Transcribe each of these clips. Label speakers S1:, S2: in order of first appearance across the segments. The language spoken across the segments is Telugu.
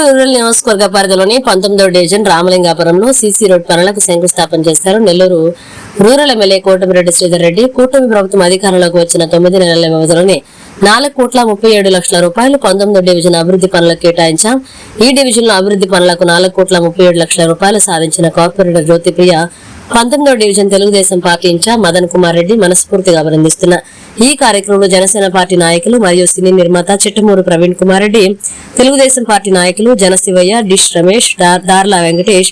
S1: రూరల్ నియోజకవర్గ పరిధిలోని 19వ డివిజన్ రామలింగాపురంలో సీసీ రోడ్ పనులకు శంకుస్థాపన చేశారు. నెల్లూరు రూరల్ ఎమ్మెల్యే కోటమిరెడ్డి శ్రీధర్ రెడ్డి కూటమి ప్రభుత్వం అధికారంలోకి వచ్చిన 9 నెలల వ్యవధిలోనే 4,37,00,000 రూపాయలు 19వ డివిజన్ అభివృద్ధి పనులకు కేటాయించాం. ఈ డివిజన్ లో అభివృద్ధి పనులకు 4,37,00,000 రూపాయలు సాధించిన కార్పొరేటర్ జ్యోతిప్రియ 19వ division Telugu Desam party incharge Madan Kumar Reddy మనస్ఫూర్తిగా అభినందిస్తున్నారు. ఈ కార్యక్రమంలో జనసేన పార్టీ నాయకులు మరియు సినీ నిర్మాత చిట్టమూరు ప్రవీణ్ కుమార్ రెడ్డి, తెలుగుదేశం పార్టీ నాయకులు జనశివయ్య, డిష్ రమేష్, దార్లా వెంకటేష్,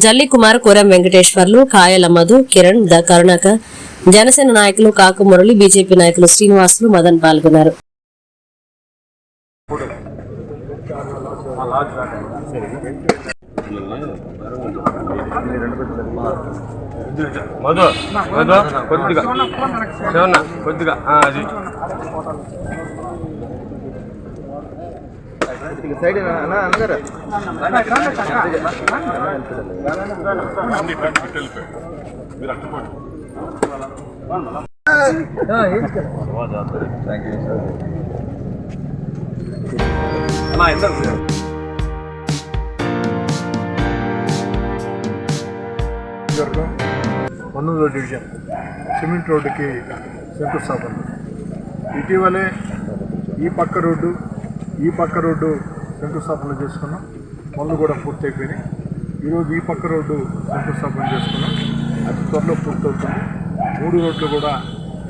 S1: జల్లి కుమార్, కోరం వెంకటేశ్వర్లు, కాయల మధు, కిరణ్, కరుణాకర్, జనసేన నాయకులు కాకు మురళి, బీజేపీ నాయకులు శ్రీనివాసులు, మదన్ పాల్గొన్నారు.
S2: మధు మధు కొద్దిగా శివన్న కొద్దిగా అది సైడ్ అందరు ఇద్దరు
S3: 19వ డివిజన్ సిమెంట్ రోడ్డుకి శంకుస్థాపన. ఇటీవలే ఈ పక్క రోడ్డు శంకుస్థాపన చేసుకున్నాం. పనులు కూడా పూర్తయిపోయినాయి. ఈరోజు ఈ పక్క రోడ్డు శంకుస్థాపన చేసుకున్నాం. అతి త్వరలో పూర్తవుతుంది. 3 రోడ్లు కూడా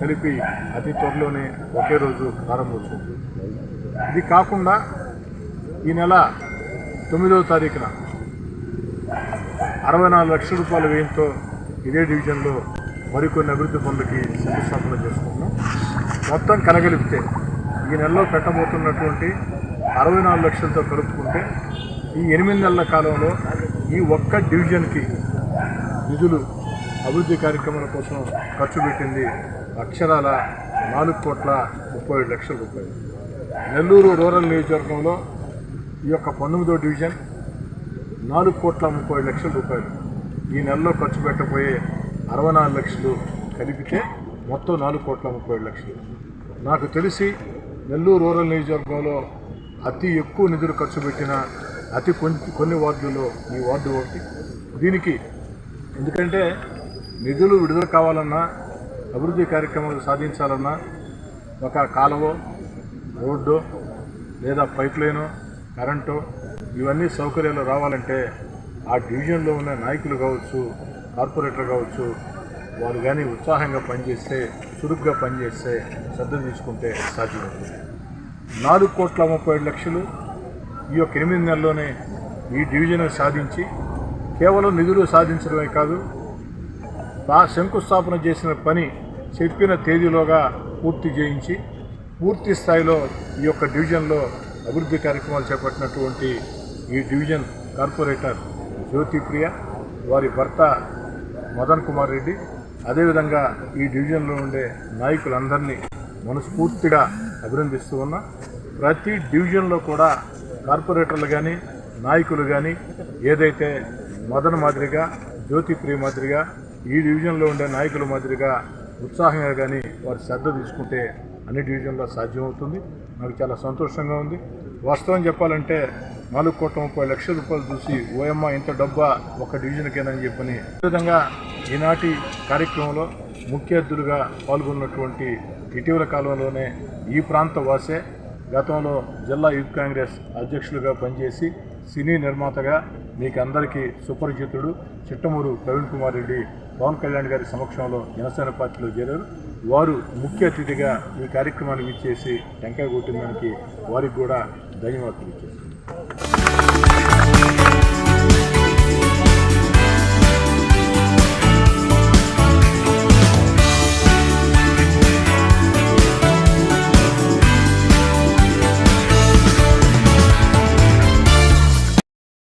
S3: కలిపి అతి త్వరలోనే ఒకే రోజు ప్రారంభమవుతుంది. ఇది కాకుండా ఈ నెల 9వ తారీఖున 64 లక్షల రూపాయల వ్యయంతో ఇదే డివిజన్లో మరికొన్ని అభివృద్ధి పనులకి శంకుస్థాపన చేసుకుంటున్నాం. మొత్తం కలగలిపితే ఈ నెలలో పెట్టబోతున్నటువంటి 64 లక్షలతో కలుపుకుంటే ఈ 8 నెలల కాలంలో ఈ ఒక్క డివిజన్కి నిధులు అభివృద్ధి కార్యక్రమాల కోసం ఖర్చు పెట్టింది అక్షరాల 4,37,00,000 రూపాయలు. నెల్లూరు రూరల్ నియోజకవర్గంలో ఈ యొక్క 19వ డివిజన్ 4,30,00,000 రూపాయలు. ఈ నెలలో ఖర్చు పెట్టబోయే 64 లక్షలు కలిపితే మొత్తం 4,30,00,000. నాకు తెలిసి నెల్లూరు రూరల్ నియోజకవర్గంలో అతి ఎక్కువ నిధులు ఖర్చు పెట్టిన కొన్ని వార్డులలో ఈ వార్డు ఒకటి. దీనికి ఎందుకంటే నిధులు విడుదల కావాలన్నా, అభివృద్ధి కార్యక్రమాలు సాధించాలన్నా ఒక కాలువ, రోడ్డు లేదా పైప్ లైను, కరెంటు ఇవన్నీ సౌకర్యాలు రావాలంటే ఆ డివిజన్లో ఉన్న నాయకులు కావచ్చు, కార్పొరేటర్ కావచ్చు, వారు కానీ ఉత్సాహంగా పనిచేస్తే, చురుగ్గా పనిచేస్తే, శ్రద్ధ తీసుకుంటే సాధ్యమవుతుంది. 4,37,00,000 ఈ యొక్క 8 నెలల్లోనే ఈ డివిజన్ సాధించి కేవలం నిధులు సాధించడమే కాదు, శంకుస్థాపన చేసిన పని చెప్పిన తేదీలోగా పూర్తి చేయించి పూర్తి స్థాయిలో ఈ యొక్క డివిజన్లో అభివృద్ధి కార్యక్రమాలు చేపట్టినటువంటి ఈ డివిజన్ కార్పొరేటర్ జ్యోతిప్రియ, వారి భర్త మదన్ కుమార్ రెడ్డి, అదేవిధంగా ఈ డివిజన్లో ఉండే నాయకులందరినీ మనస్ఫూర్తిగా అభినందిస్తూ ఉన్నా. ప్రతి డివిజన్లో కూడా కార్పొరేటర్లు కానీ, నాయకులు కానీ ఏదైతే మదన్ మాదిరిగా, జ్యోతిప్రియ మాదిరిగా ఈ డివిజన్లో ఉండే నాయకుల మాదిరిగా ఉత్సాహంగా కానీ వారి శ్రద్ధ తీసుకుంటే అన్ని డివిజన్లో సాధ్యమవుతుంది. నాకు చాలా సంతోషంగా ఉంది. వాస్తవం చెప్పాలంటే 4,30,00,000 రూపాయలు చూసి ఓఎమ్మ ఇంత డబ్బా ఒక డివిజన్కేనని చెప్పని విధంగా ఈనాటి కార్యక్రమంలో ముఖ్య అతిథులుగా పాల్గొన్నటువంటి ఇటీవల కాలంలోనే ఈ ప్రాంత వాసే, గతంలో జిల్లా యూత్ కాంగ్రెస్ అధ్యక్షులుగా పనిచేసి సినీ నిర్మాతగా మీకు అందరికీ సుపరిచితుడు చిట్టమూరు ప్రవీణ్ కుమార్ రెడ్డి పవన్ కళ్యాణ్ గారి సమక్షంలో జనసేన పార్టీలో చేరారు. వారు ముఖ్య అతిథిగా ఈ కార్యక్రమాన్ని ఇచ్చేసి టెంకాయ కొట్టిన దానికి వారికి కూడా ధన్యవాదాలు ఇచ్చేసి